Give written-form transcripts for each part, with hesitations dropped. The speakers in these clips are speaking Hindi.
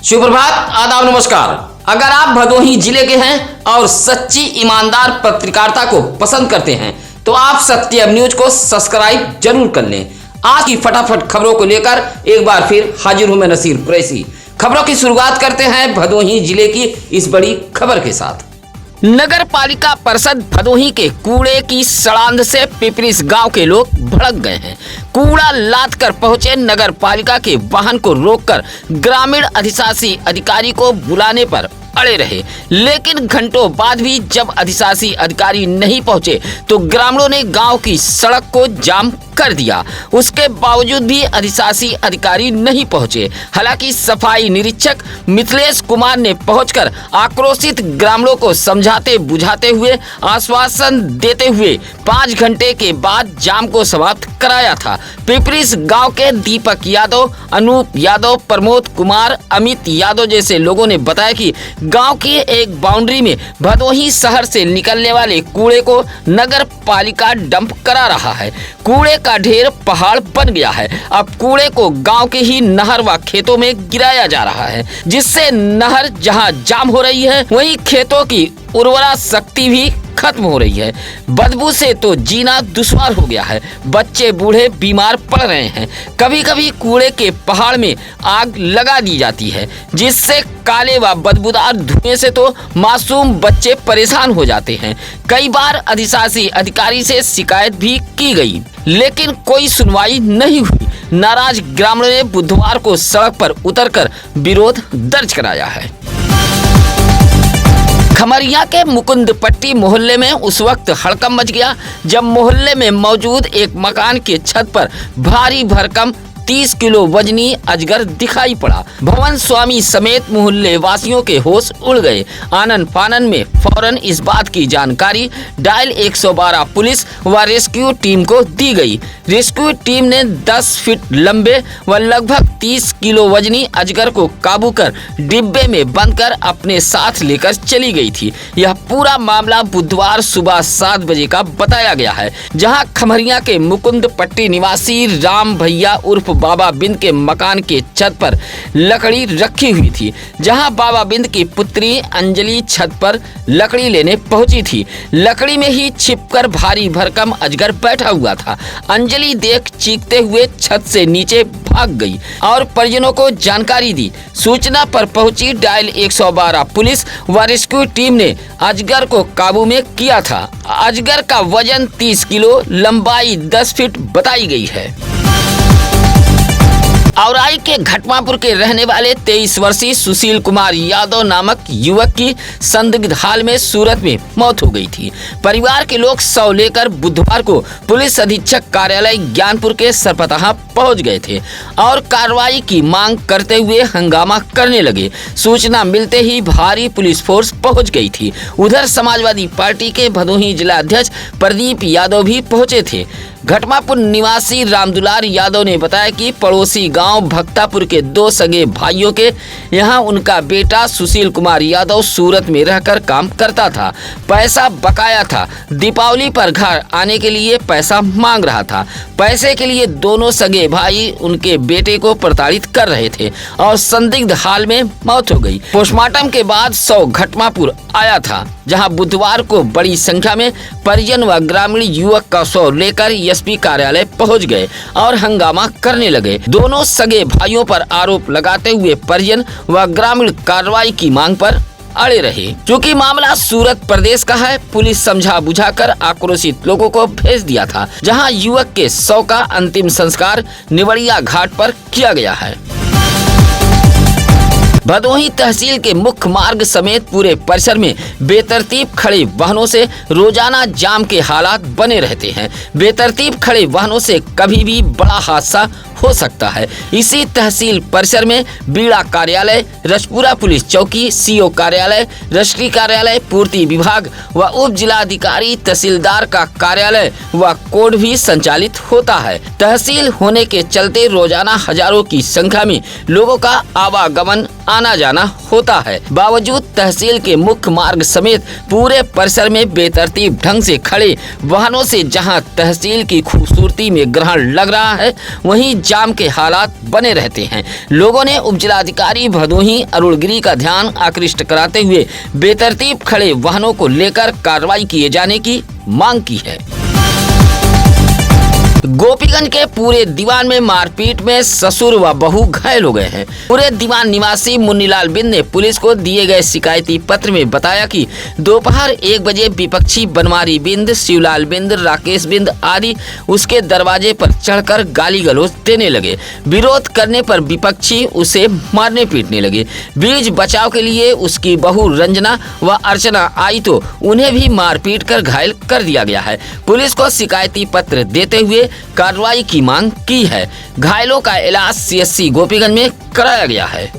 सुप्रभात, आदाब, नमस्कार। अगर आप भदोही जिले के हैं और सच्ची ईमानदार पत्रकारिता को पसंद करते हैं तो आप सत्यम न्यूज को सब्सक्राइब जरूर कर लें। आज की फटाफट खबरों को लेकर एक बार फिर हाजिर हूं मैं नसीर कुरैशी। खबरों की शुरुआत करते हैं भदोही जिले की इस बड़ी खबर के साथ। नगर पालिका परिषद भदोही के कूड़े की सड़ांध से पिपरिस गांव के लोग भड़क गए हैं। कूड़ा लाद कर पहुंचे नगर पालिका के वाहन को रोककर ग्रामीण अधिशासी अधिकारी को बुलाने पर अड़े रहे, लेकिन घंटों बाद भी जब अधिशासी अधिकारी नहीं पहुंचे तो ग्रामीणों ने गांव की सड़क को जाम कर दिया। उसके बावजूद भी अधिशासी अधिकारी नहीं पहुंचे। हालांकि सफाई निरीक्षक मिथिलेश कुमार ने पहुंचकर आक्रोशित ग्रामीणों को समझाते बुझाते हुए आश्वासन देते हुए 5 घंटे के बाद जाम को समाप्त कराया था। पिपरिस गांव के दीपक यादव, अनूप यादव, प्रमोद कुमार, अमित यादव जैसे लोगों ने बताया कि गांव की एक बाउंड्री में भदोही शहर से निकलने वाले कूड़े को नगर पालिका डंप करा रहा है। कूड़े का ढेर पहाड़ बन गया है। अब कूड़े को गांव के ही नहर व खेतों में गिराया जा रहा है, जिससे नहर जहां जाम हो रही है वहीं खेतों की उर्वरा शक्ति भी खत्म हो रही है। बदबू से तो जीना दुश्वार हो गया है। बच्चे बूढ़े बीमार पड़ रहे हैं। कभी कभी कूड़े के पहाड़ में आग लगा दी जाती है, जिससे काले व बदबूदार धुएं से तो मासूम बच्चे परेशान हो जाते हैं। कई बार अधिशासी अधिकारी से शिकायत भी की गई, लेकिन कोई सुनवाई नहीं हुई। नाराज ग्रामीणों ने बुधवार को सड़क पर उतरकर विरोध दर्ज कराया है। खमरिया के मुकुंदपट्टी मोहल्ले में उस वक्त हड़कंप मच गया जब मोहल्ले में मौजूद एक मकान के छत पर भारी भरकम 30 किलो वजनी अजगर दिखाई पड़ा। भवन स्वामी समेत मोहल्ले वासियों के होश उड़ गए। आनन फानन में फौरन इस बात की जानकारी डायल 112 पुलिस व रेस्क्यू टीम को दी गई। रेस्क्यू टीम ने 10 फीट लंबे व लगभग 30 किलो वजनी अजगर को काबू कर डिब्बे में बंद कर अपने साथ लेकर चली गई थी। यह पूरा मामला बुधवार सुबह 7 बजे का बताया गया है, जहां खमरिया के मुकुंदपट्टी निवासी राम भैया उर्फ बाबा बिंद के मकान के छत पर लकड़ी रखी हुई थी, जहां बाबा बिंद की पुत्री अंजलि छत पर लकड़ी लेने पहुंची थी। लकड़ी में ही छिपकर भारी भरकम अजगर बैठा हुआ था। अंजलि देख चीखते हुए छत से नीचे भाग गई और परिजनों को जानकारी दी। सूचना पर पहुंची डायल 112 पुलिस व रेस्क्यू टीम ने अजगर को काबू में किया था। अजगर का वजन 30 किलो, लंबाई 10 फीट बताई गई है। औराई के घटमापुर के रहने वाले 23 वर्षीय सुशील कुमार यादव नामक युवक की संदिग्ध हाल में सूरत में मौत हो गई थी। परिवार के लोग शव लेकर बुधवार को पुलिस अधीक्षक कार्यालय ज्ञानपुर के सरपताहा पहुंच गए थे और कार्रवाई की मांग करते हुए हंगामा करने लगे। सूचना मिलते ही भारी पुलिस फोर्स पहुंच गई थी। उधर समाजवादी पार्टी के भदोही जिला अध्यक्ष प्रदीप यादव भी पहुंचे थे। घटमापुर निवासी रामदुलार यादव ने बताया कि पड़ोसी गांव भक्तापुर के 2 सगे भाइयों के यहां उनका बेटा सुशील कुमार यादव सूरत में रहकर काम करता था। पैसा बकाया था। दीपावली पर घर आने के लिए पैसा मांग रहा था। पैसे के लिए दोनों सगे भाई उनके बेटे को प्रताड़ित कर रहे थे और संदिग्ध हाल में मौत हो गई। पोस्टमार्टम के बाद शव घटमापुर आया था, जहां बुधवार को बड़ी संख्या में परिजन व ग्रामीण युवक का शव लेकर एसपी कार्यालय पहुंच गए और हंगामा करने लगे। दोनों सगे भाइयों पर आरोप लगाते हुए परिजन व ग्रामीण कार्रवाई की मांग पर अड़े रहे। चूंकि मामला सूरत प्रदेश का है, पुलिस समझा बुझाकर आक्रोशित लोगों को भेज दिया था, जहां युवक के शव का अंतिम संस्कार निवड़िया घाट पर किया गया है। भदोही तहसील के मुख्य मार्ग समेत पूरे परिसर में बेतरतीब खड़े वाहनों से रोजाना जाम के हालात बने रहते हैं। बेतरतीब खड़े वाहनों से कभी भी बड़ा हादसा हो सकता है। इसी तहसील परिसर में बीड़ा कार्यालय, रसपुरा पुलिस चौकी, सीओ कार्यालय, रजिस्ट्री कार्यालय, पूर्ति विभाग व उप जिलाधिकारी तहसीलदार का कार्यालय व कोर्ट भी संचालित होता है। तहसील होने के चलते रोजाना हजारों की संख्या में लोगों का आवागमन आना जाना होता है। बावजूद तहसील के मुख्य मार्ग समेत पूरे परिसर में बेतरतीब ढंग से खड़े वाहनों से जहां तहसील की खूबसूरती में ग्रहण लग रहा है, वहीं जाम के हालात बने रहते हैं। लोगों ने उपजिलाधिकारी भदोही अरुण गिरी का ध्यान आकृष्ट कराते हुए बेतरतीब खड़े वाहनों को लेकर कार्रवाई किए जाने की मांग की है। गोपीगंज के पूरे दीवान में मारपीट में ससुर व बहू घायल हो गए हैं। पूरे दीवान निवासी मुन्नीलाल बिंद ने पुलिस को दिए गए शिकायती पत्र में बताया कि दोपहर 1 बजे विपक्षी बनवारी बिंद, शिवलाल बिंद, राकेश बिंद आदि उसके दरवाजे पर चढ़कर गाली गलौज देने लगे। विरोध करने पर विपक्षी उसे मारने पीटने लगे। बीच बचाव के लिए उसकी बहू रंजना व अर्चना आई तो उन्हें भी मारपीट कर घायल कर दिया गया है। पुलिस को शिकायती पत्र देते हुए कार्रवाई की मांग की है। घायलों का इलाज सीएससी गोपीगंज में कराया गया है।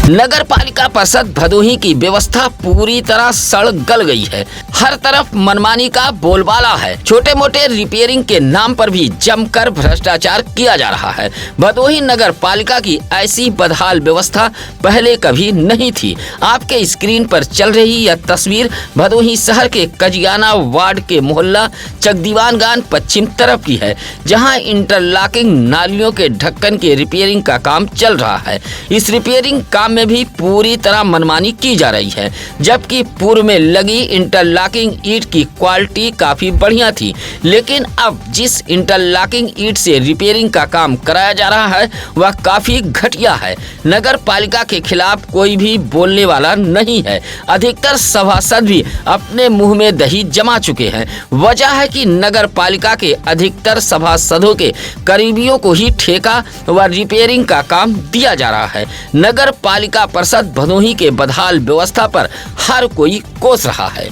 नगर पालिका परिषद भदोही की व्यवस्था पूरी तरह सड़ गल गई है। हर तरफ मनमानी का बोलबाला है। छोटे मोटे रिपेयरिंग के नाम पर भी जमकर भ्रष्टाचार किया जा रहा है। भदोही नगर पालिका की ऐसी बदहाल व्यवस्था पहले कभी नहीं थी। आपके स्क्रीन पर चल रही यह तस्वीर भदोही शहर के कजियाना वार्ड के मोहल्ला चकदीवानगान पश्चिम तरफ की है, जहां इंटरलॉकिंग नालियों के ढक्कन के रिपेयरिंग का काम चल रहा है। इस रिपेयरिंग काम में भी पूरी तरह मनमानी की जा रही है, जबकि पूर्व में लगी इंटरलॉकिंग ईंट की क्वालिटी काफी बढ़िया थी, लेकिन अब जिस इंटरलॉकिंग ईंट से रिपेयरिंग का काम कराया जा रहा है वह काफी घटिया है। नगर पालिका के खिलाफ कोई भी बोलने वाला नहीं है। अधिकतर सभासद भी अपने मुंह में दही जमा चुके हैं। वजह है कि नगर पालिका के अधिकतर सभासदों के करीबियों को ही ठेका व रिपेयरिंग का काम दिया जा रहा है। नगर पालिका परिषद भदोही के बदहाल व्यवस्था पर हर कोई कोस रहा है।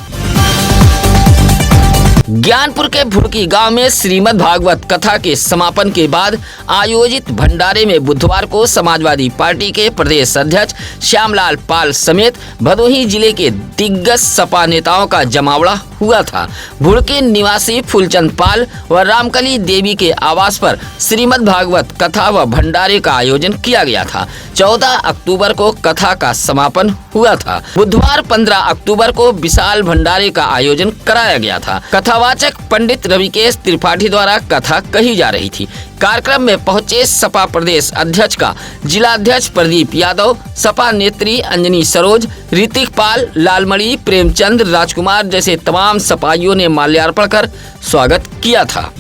ज्ञानपुर के भुड़की गांव में श्रीमद् भागवत कथा के समापन के बाद आयोजित भंडारे में बुधवार को समाजवादी पार्टी के प्रदेश अध्यक्ष श्यामलाल पाल समेत भदोही जिले के दिग्गज सपा नेताओं का जमावड़ा हुआ था। भुड़की निवासी फूलचंद पाल व रामकली देवी के आवास पर श्रीमद् भागवत कथा व भंडारे का आयोजन किया गया था। 14 अक्टूबर को कथा का समापन हुआ था। बुधवार 15 अक्टूबर को विशाल भंडारे का आयोजन कराया गया था। कथावाचक पंडित रविकेश त्रिपाठी द्वारा कथा कही जा रही थी। कार्यक्रम में पहुंचे सपा प्रदेश अध्यक्ष का जिलाध्यक्ष प्रदीप यादव, सपा नेत्री अंजनी सरोज, ऋतिक पाल, लालमणि, प्रेमचंद, राजकुमार जैसे तमाम सपाइयों ने माल्यार्पण कर स्वागत किया था।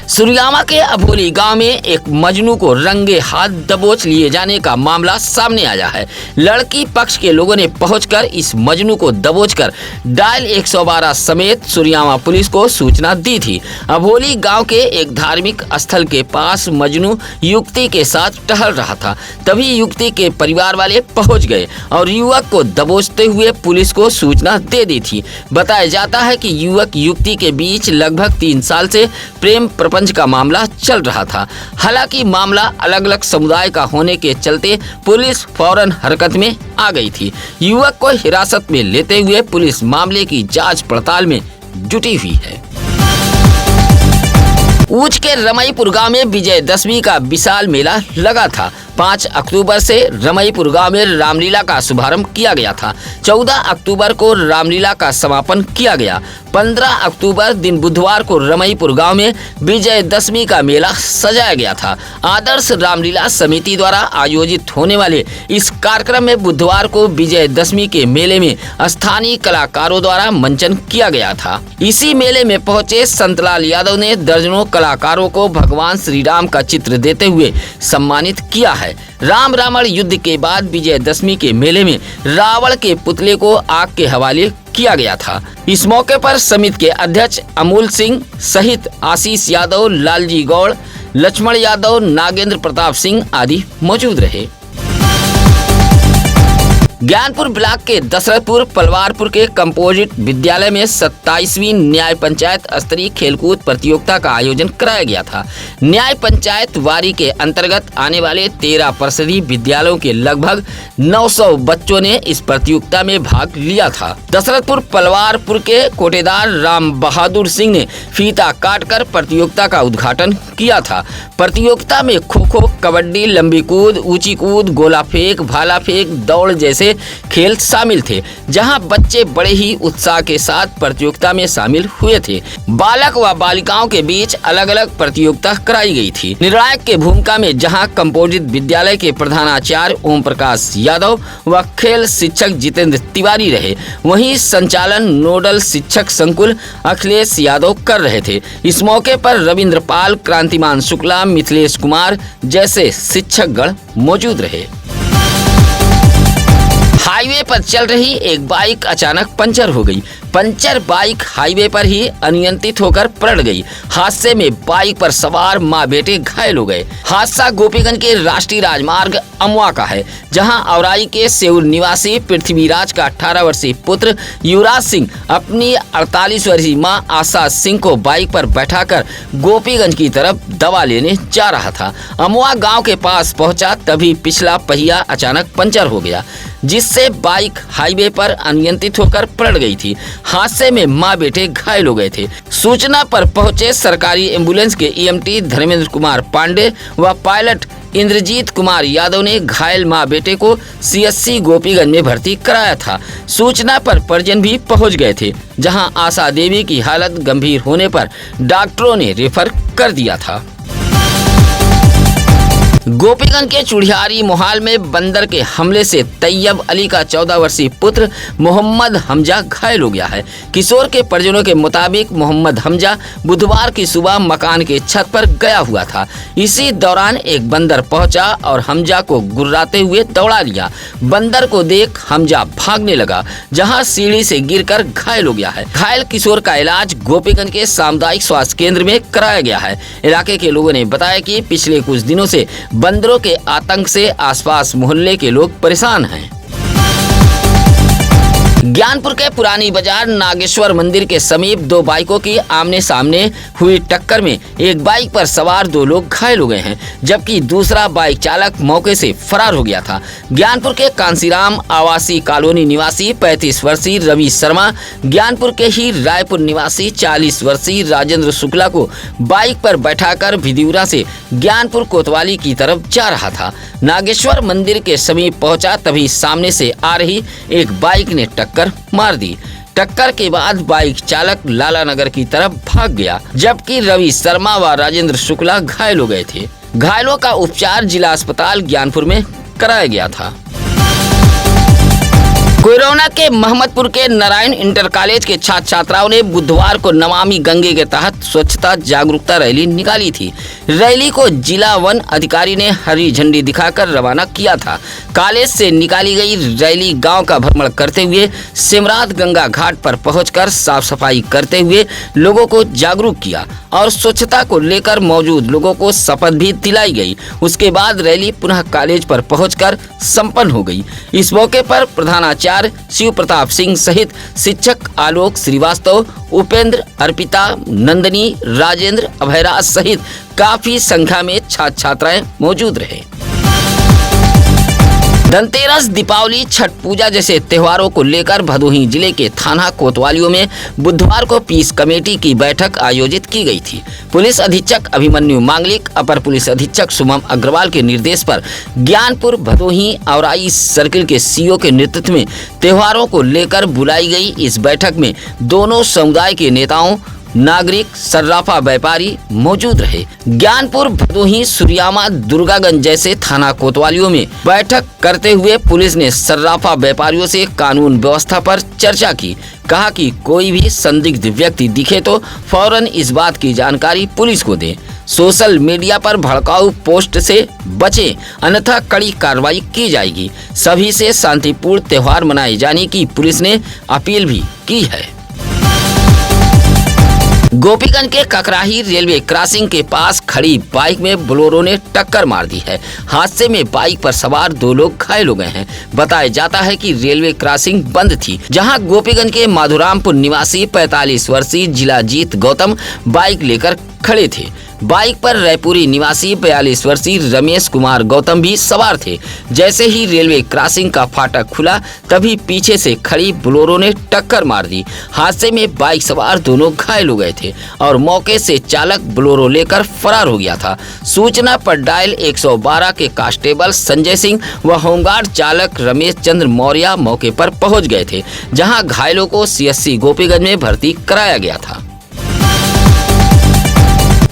सुरियामा के अभोली गांव में एक मजनू को रंगे हाथ दबोच लिए जाने का मामला सामने आया है। लड़की पक्ष के लोगों ने पहुंचकर इस मजनू को दबोचकर डायल 112 समेत सुरियामा पुलिस को सूचना दी थी। अभोली गांव के एक धार्मिक स्थल के पास मजनू युवती के साथ टहल रहा था। तभी युवती के परिवार वाले पहुंच गए और युवक को दबोचते हुए पुलिस को सूचना दे दी थी। बताया जाता है कि युवक युवती के बीच लगभग 3 साल से प्रेम प्रपंच का मामला चल रहा था। हालांकि मामला अलग अलग समुदाय का होने के चलते पुलिस फौरन हरकत में आ गई थी। युवक को हिरासत में लेते हुए पुलिस मामले की जांच पड़ताल में जुटी हुई है। ऊंच के रमईपुर गांव में विजयदशमी का विशाल मेला लगा था। 5 अक्टूबर से रमईपुर गांव में रामलीला का शुभारंभ किया गया था। 14 अक्टूबर को रामलीला का समापन किया गया। 15 अक्टूबर दिन बुधवार को रमईपुर गांव में विजयदशमी का मेला सजाया गया था। आदर्श रामलीला समिति द्वारा आयोजित होने वाले इस कार्यक्रम में बुधवार को विजयदशमी के मेले में स्थानीय कलाकारों द्वारा मंचन किया गया था। इसी मेले में पहुंचे संतलाल यादव ने दर्जनों कलाकारों को भगवान श्री राम का चित्र देते हुए सम्मानित किया है। राम रावण युद्ध के बाद विजयदशमी के मेले में रावण के पुतले को आग के हवाले किया गया था। इस मौके पर समिति के अध्यक्ष अमूल सिंह सहित आशीष यादव, लालजी गौड़, लक्ष्मण यादव, नागेंद्र प्रताप सिंह आदि मौजूद रहे। ज्ञानपुर ब्लॉक के दशरथपुर पलवारपुर के कंपोजिट विद्यालय में 27वीं न्याय पंचायत स्तरीय खेलकूद प्रतियोगिता का आयोजन कराया गया था। न्याय पंचायत वारी के अंतर्गत आने वाले 13 परिषदीय विद्यालयों के लगभग 900 बच्चों ने इस प्रतियोगिता में भाग लिया था। दशरथपुर पलवारपुर के कोटेदार राम बहादुर सिंह ने फीता काटकर प्रतियोगिता का उद्घाटन किया था। प्रतियोगिता में खो खो, कबड्डी, लंबी कूद, ऊंची कूद, गोला फेंक, भाला फेंक, दौड़ जैसे खेल शामिल थे, जहां बच्चे बड़े ही उत्साह के साथ प्रतियोगिता में शामिल हुए थे। बालक व बालिकाओं के बीच अलग अलग प्रतियोगिता कराई गई थी। निर्णायक के भूमिका में जहां कंपोजिट विद्यालय के प्रधानाचार्य ओम प्रकाश यादव व खेल शिक्षक जितेंद्र तिवारी रहे, वहीं संचालन नोडल शिक्षक संकुल अखिलेश यादव कर रहे थे। इस मौके पर रविंद्र पाल, क्रांतिमान शुक्ला, मिथिलेश कुमार जैसे शिक्षकगण मौजूद रहे। हाईवे पर चल रही एक बाइक अचानक पंचर हो गई। पंचर बाइक हाईवे पर ही अनियंत्रित होकर पलट गई। हादसे में बाइक पर सवार मां बेटे घायल हो गए। हादसा गोपीगंज के राष्ट्रीय राजमार्ग अमवा का है, जहां औराई के सेउर निवासी पृथ्वीराज का 18 वर्षीय पुत्र युवराज सिंह अपनी 48 वर्षीय मां आशा सिंह को बाइक पर बैठाकर गोपीगंज की तरफ दवा लेने जा रहा था। अमवा गांव के पास पहुंचा तभी पिछला पहिया अचानक पंचर हो गया, जिससे बाइक हाईवे पर अनियंत्रित होकर पलट गई थी। हादसे में मां बेटे घायल हो गए थे। सूचना पर पहुंचे सरकारी एम्बुलेंस के ईएमटी धर्मेंद्र कुमार पांडे व पायलट इंद्रजीत कुमार यादव ने घायल मां बेटे को सीएससी गोपीगंज में भर्ती कराया था। सूचना पर परिजन भी पहुंच गए थे, जहां आशा देवी की हालत गंभीर होने पर डॉक्टरों ने रेफर कर दिया था। गोपीगंज के चुड़ियारी मोहाल में बंदर के हमले से तैयब अली का 14 वर्षीय पुत्र मोहम्मद हमजा घायल हो गया है। किशोर के परिजनों के मुताबिक मोहम्मद हमजा बुधवार की सुबह मकान के छत पर गया हुआ था। इसी दौरान एक बंदर पहुंचा और हमजा को गुर्राते हुए दौड़ा लिया। बंदर को देख हमजा भागने लगा, जहां सीढ़ी से गिरकर घायल हो गया है। घायल किशोर का इलाज गोपीगंज के सामुदायिक स्वास्थ्य केंद्र में कराया गया है। इलाके के लोगों ने बताया कि पिछले कुछ दिनों से बंदरों के आतंक से आसपास मोहल्ले के लोग परेशान हैं। ज्ञानपुर के पुरानी बाजार नागेश्वर मंदिर के समीप दो बाइकों की आमने सामने हुई टक्कर में एक बाइक पर सवार दो लोग घायल हो गए हैं, जबकि दूसरा बाइक चालक मौके से फरार हो गया था। ज्ञानपुर के कांसीराम आवासीय कॉलोनी निवासी 35 वर्षीय रवि शर्मा ज्ञानपुर के ही रायपुर निवासी 40 वर्षीय राजेंद्र शुक्ला को बाइक पर बैठाकर भिदिउरा से ज्ञानपुर कोतवाली की तरफ जा रहा था। नागेश्वर मंदिर के समीप पहुंचा तभी सामने से आ रही एक बाइक ने टक्कर मार दी। टक्कर के बाद बाइक चालक लाला नगर की तरफ भाग गया, जबकि रवि शर्मा व राजेंद्र शुक्ला घायल हो गए थे। घायलों का उपचार जिला अस्पताल ज्ञानपुर में कराया गया था। कोयरोना के महमदपुर के नारायण इंटर कॉलेज के छात्र छात्राओं ने बुधवार को नमामि गंगे के तहत स्वच्छता जागरूकता रैली निकाली थी। रैली को जिला वन अधिकारी ने हरी झंडी दिखाकर रवाना किया था। कॉलेज से निकाली गई रैली गांव का भ्रमण करते हुए सिमरात गंगा घाट पर पहुंचकर साफ सफाई करते हुए लोगों को जागरूक किया और स्वच्छता को लेकर मौजूद लोगों को शपथ भी दिलाई गई। उसके बाद रैली पुनः कॉलेज पर पहुंचकर संपन्न हो गई। इस मौके पर प्रधानाचार्य शिव प्रताप सिंह सहित शिक्षक आलोक श्रीवास्तव, उपेंद्र, अर्पिता, नंदनी, राजेंद्र, अभयराज सहित काफी संख्या में छात्र छात्राएं मौजूद रहे। धनतेरस, दीपावली, छठ पूजा जैसे त्योहारों को लेकर भदोही जिले के थाना कोतवालियों में बुधवार को पीस कमेटी की बैठक आयोजित की गई थी। पुलिस अधीक्षक अभिमन्यु मांगलिक, अपर पुलिस अधीक्षक सुमन अग्रवाल के निर्देश पर ज्ञानपुर, भदोही, औराई सर्किल के सीओ के नेतृत्व में त्योहारों को लेकर बुलाई गई इस बैठक में दोनों समुदाय के नेताओं, नागरिक, सर्राफा व्यापारी मौजूद रहे। ज्ञानपुर, भदोही, सुरियामा, दुर्गागंज जैसे थाना कोतवालियों में बैठक करते हुए पुलिस ने सर्राफा व्यापारियों से कानून व्यवस्था पर चर्चा की। कहा कि कोई भी संदिग्ध व्यक्ति दिखे तो फौरन इस बात की जानकारी पुलिस को दें। सोशल मीडिया पर भड़काऊ पोस्ट से बचें, अन्यथा कड़ी कार्रवाई की जाएगी। सभी से शांतिपूर्ण त्योहार मनाए जाने की पुलिस ने अपील भी की है। गोपीगंज के ककराही रेलवे क्रॉसिंग के पास खड़ी बाइक में बोलेरो ने टक्कर मार दी है। हादसे में बाइक पर सवार दो लोग घायल हो गए हैं। बताया जाता है कि रेलवे क्रॉसिंग बंद थी, जहां गोपीगंज के माधुरामपुर निवासी 45 वर्षीय जिलाजीत गौतम बाइक लेकर खड़े थे। बाइक पर रायपुरी निवासी 42 वर्षीय रमेश कुमार गौतम भी सवार थे। जैसे ही रेलवे क्रॉसिंग का फाटक खुला तभी पीछे से खड़ी बोलेरो ने टक्कर मार दी। हादसे में बाइक सवार दोनों घायल हो गए थे और मौके से चालक बोलेरो लेकर फरार हो गया था। सूचना पर डायल 112 के कांस्टेबल संजय सिंह व होमगार्ड चालक रमेश चंद्र मौर्य मौके पर पहुंच गए थे, जहां घायलों को CSC गोपीगंज में भर्ती कराया गया था।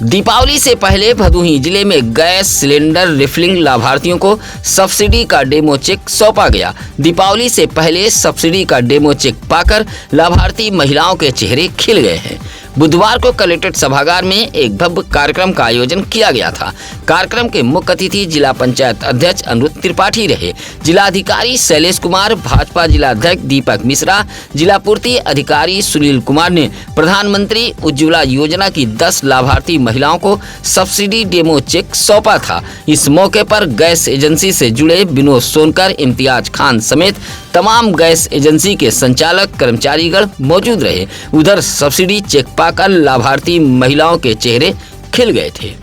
दीपावली से पहले भदोही जिले में गैस सिलेंडर रिफिलिंग लाभार्थियों को सब्सिडी का डेमो चेक सौंपा गया। दीपावली से पहले सब्सिडी का डेमो चेक पाकर लाभार्थी महिलाओं के चेहरे खिल गए हैं। बुधवार को कलेक्ट्रेट सभागार में एक भव्य कार्यक्रम का आयोजन किया गया था। कार्यक्रम के मुख्य अतिथि जिला पंचायत अध्यक्ष अनिरुद्ध त्रिपाठी रहे। जिलाधिकारी शैलेश कुमार, भाजपा जिला अध्यक्ष दीपक मिश्रा, जिला पूर्ति अधिकारी सुनील कुमार ने प्रधानमंत्री उज्ज्वला योजना की 10 लाभार्थी महिलाओं को सब्सिडी डेमो चेक सौंपा था। इस मौके पर गैस एजेंसी से जुड़े विनोद सोनकर, इम्तियाज खान समेत तमाम गैस एजेंसी के संचालक कर्मचारीगण मौजूद रहे। उधर सब्सिडी चेक पाकर लाभार्थी महिलाओं के चेहरे खिल गए थे।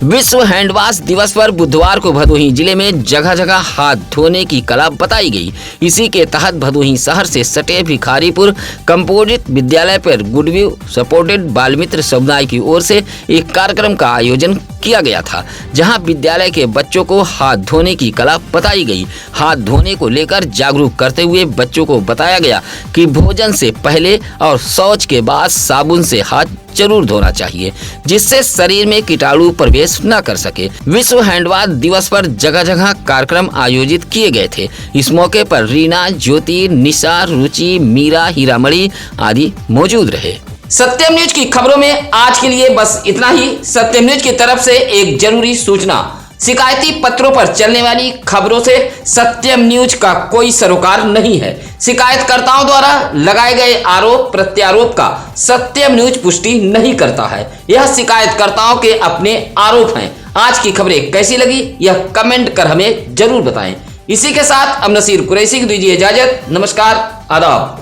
विश्व हैंड वॉश दिवस पर बुधवार को भदोही जिले में जगह जगह हाथ धोने की कला बताई गई। इसी के तहत भदोही शहर से सटे भिखारीपुर कंपोजिट विद्यालय पर गुडविल सपोर्टेड बाल मित्र समुदाय की ओर से एक कार्यक्रम का आयोजन किया गया था, जहां विद्यालय के बच्चों को हाथ धोने की कला बताई गई। हाथ धोने को लेकर जागरूक करते हुए बच्चों को बताया गया कि भोजन से पहले और शौच के बाद साबुन से हाथ जरूर धोना चाहिए, जिससे शरीर में कीटाणु प्रवेश न कर सके। विश्व हैंडवॉश दिवस पर जगह जगह कार्यक्रम आयोजित किए गए थे। इस मौके पर रीना, ज्योति, निशा, रुचि, मीरा, हीरामणि आदि मौजूद रहे। सत्यम न्यूज की खबरों में आज के लिए बस इतना ही। सत्यम न्यूज की तरफ से एक जरूरी सूचना, शिकायती पत्रों पर चलने वाली खबरों से सत्यम न्यूज का कोई सरोकार नहीं है। शिकायतकर्ताओं द्वारा लगाए गए आरोप प्रत्यारोप का सत्यम न्यूज पुष्टि नहीं करता है। यह शिकायतकर्ताओं के अपने आरोप हैं। आज की खबरें कैसी लगी यह कमेंट कर हमें जरूर बताएं। इसी के साथ अब नसीर कुरैशी को दीजिए इजाजत। नमस्कार, आदाब।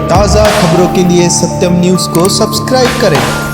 ताज़ा खबरों के लिए सत्यम न्यूज़ को सब्सक्राइब करें।